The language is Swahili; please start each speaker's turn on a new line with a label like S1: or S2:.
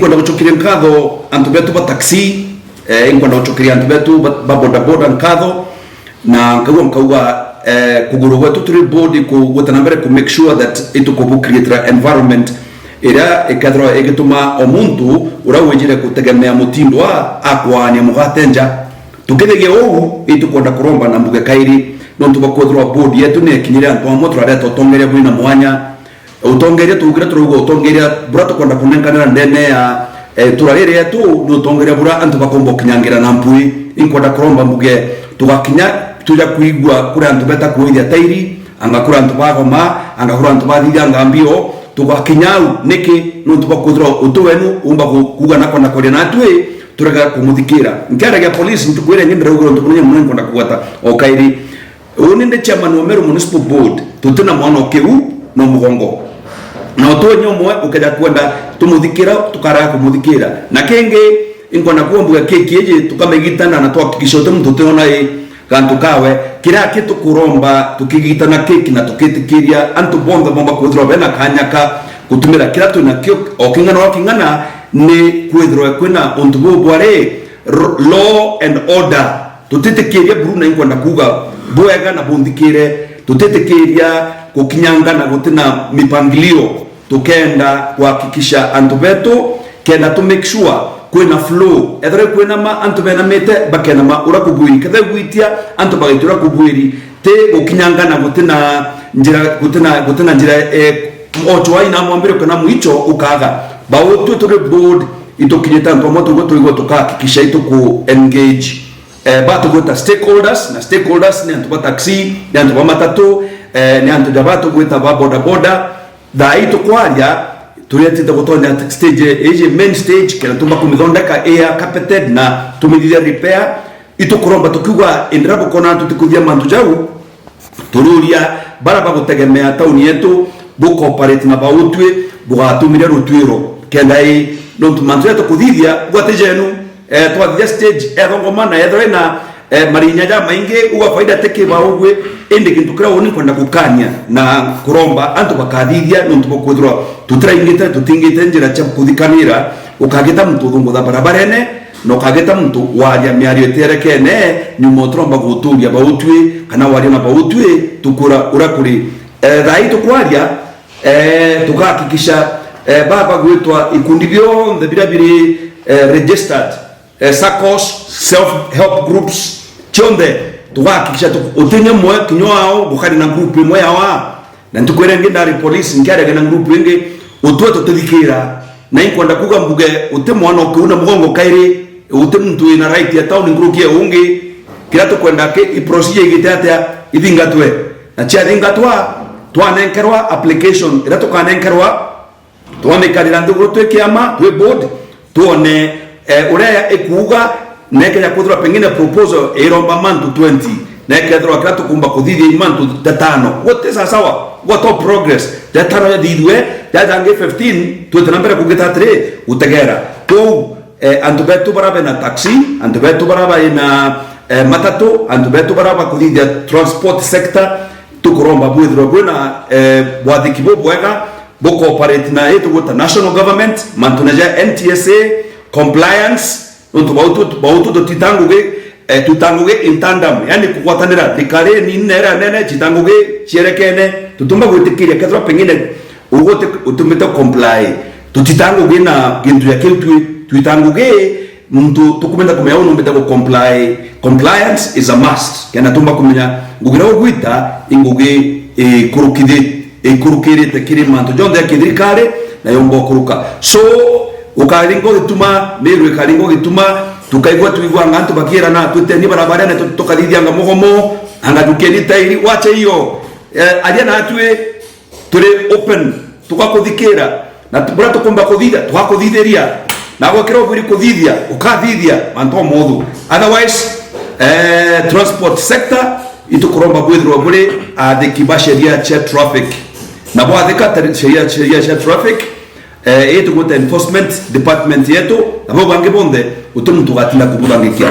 S1: Kwenda gucokiria nkatho antu betu ba taxi kwenda gucokiria antu betu ba boda boda nkatho na nkauga kuguru gwetu turi board gutana mbere ku make sure that itu ko create environment ira ikadro igituma omuntu urawejire kutegemea mutindo akwanya mugatenja tukithege ogu itu kwenda kuromba na mbuge kairi no tubakodro board yetu ne kinyira antu amotro ara totongere bwina mwanya utongeria tugira turugo utongeria burato kwenda kunenkanira ndene ya turarire yetu nutongeria bura antu bakombo kinyangira na mpui inkwenda kuromba mbuge tugakinya tuja kuigwa kura antu beta kuithia tairi anga kura antu bagoma anga kura antu bathithia ngambio tugakinyau niki nuntu bakuthro utuwenu umba kuga nako na kore na atwe turaga kumuthikira nkara ya police ntukwire nyindira ugoro ntukunye munene kwenda kugwata okairi uninde chairman wa Meru Municipal Board tutuna mwana okeu no mugongo na oto nyomwe ukenda kwenda tumuthikira tukara kumuthikira na kenge inkona kuombuga keki eje tukamegitana na twakikisha mtu tona kantu kawe kira kitu kuromba tukigitana keki na tukitikiria antu bomba kuthro bena kanyaka kutumira kira tu na kyo okingana ni kuthro kwena untu bware law and order tutitikiria Bruna inkona kuga bwega na bundikire tutitikiria kukinyangana gutina mipangilio tukenda kuhakikisha antu betu kenda to make sure kwena flow ethre kwena ma antu bena mete bakena ma ura kugwiri kathe gwitia antu bagaitura kugwiri te gukinyangana gutina njira ocho waina mwambire kana muicho ukaga bawotu to board itokinyeta antu moto goto igo tukahakikisha itu ku engage bato gota stakeholders ni antu ba taxi ni antu ba matatu ni antu jabato gweta ba boda boda da ito kwaria tuyatita gutonya stage eje main stage kera tumba kumithondeka air carpeted na tumithia repair ito kuromba tukigwa endrabo kona tutikuthia mantu jau tururia baraba gutegemea tauni yetu buko operate na bautwe bugatumire rutwiro kenda no tumantu yetu kuthithia gwatejenu twathia stage ethongoma na ethona marinya ja maingi uga faida teke baugwe ende kintukira woni kwenda kukanya na kuromba antu bakathithia nuntu bokuthro tutraingite tutingite njira cha kuthikanira ukageta mtu thungu tha barabarene no kageta mtu waja miario terekene nyumo tromba guturia bautwe kana waria na bautwe tukura urakuri thai tukwaria tukahakikisha baba gwetwa ikundi byonthe birabiri registered SACCOs self help groups chonde tukahakikisha utinye mwe kinyoao bukari na group mwe yawa na ntukwere ngenda police nkiare na group wenge utwe tuthikira na inkwenda kuga mbuge utemwana ukiuna mugongo kairi utemtu ina right ya town group ye ungi kila tukwenda ke i procedure igitata ithingatwe na chia thingatwa twanenkerwa application ira tukanenkerwa twamekarira ndugu twekiama twe board tuone urea ekuga nekenya kuthura pengine proposal iromba mantu 20 nekethwa kratu kumba kuthithia imantu 5 wote sawa what progress dataro ya didwe dadange 15 tutanambera kugeta 3 utegera to antu betu baraba na taxi antu betu baraba na matatu antu betu baraba kuthithia transport sector tukuromba bwithro bwana bwathiki bwega boko operate na yetu gota national government mantunaja NTSA compliance untu bautu tutanguge in tandem yani kukwatanira dikare ni nera nene chitanguge cherekene tutumba gwitikiria kethwa pengine ugote utumete comply tutitanguge na gintu ya kitu tuitanguge mtu tukumenda kumenya uno mbeta comply compliance is a must kana tumba kumenya ngugira ogwita inguge kurukire tekiri manto jonde kidrikare na yombo kuruka so ukaringo gituma Meru karingo gituma tukaigwa tuigwa ngantu bakira na tuteni barabara na tukathithia nga mugomo anga dukeni tairi wacha hiyo alia na atwe tule open tukakuthikira na tubura tukomba kuthithia tukakuthithiria na gwakira ubiri kuthithia ukathithia manto mothu otherwise transport sector itukuromba bwithro bure athiki sheria cha traffic na bwathika sheria cha traffic yetu gota enforcement department yetu abo bange bonde utumuntu gatina kuburangikia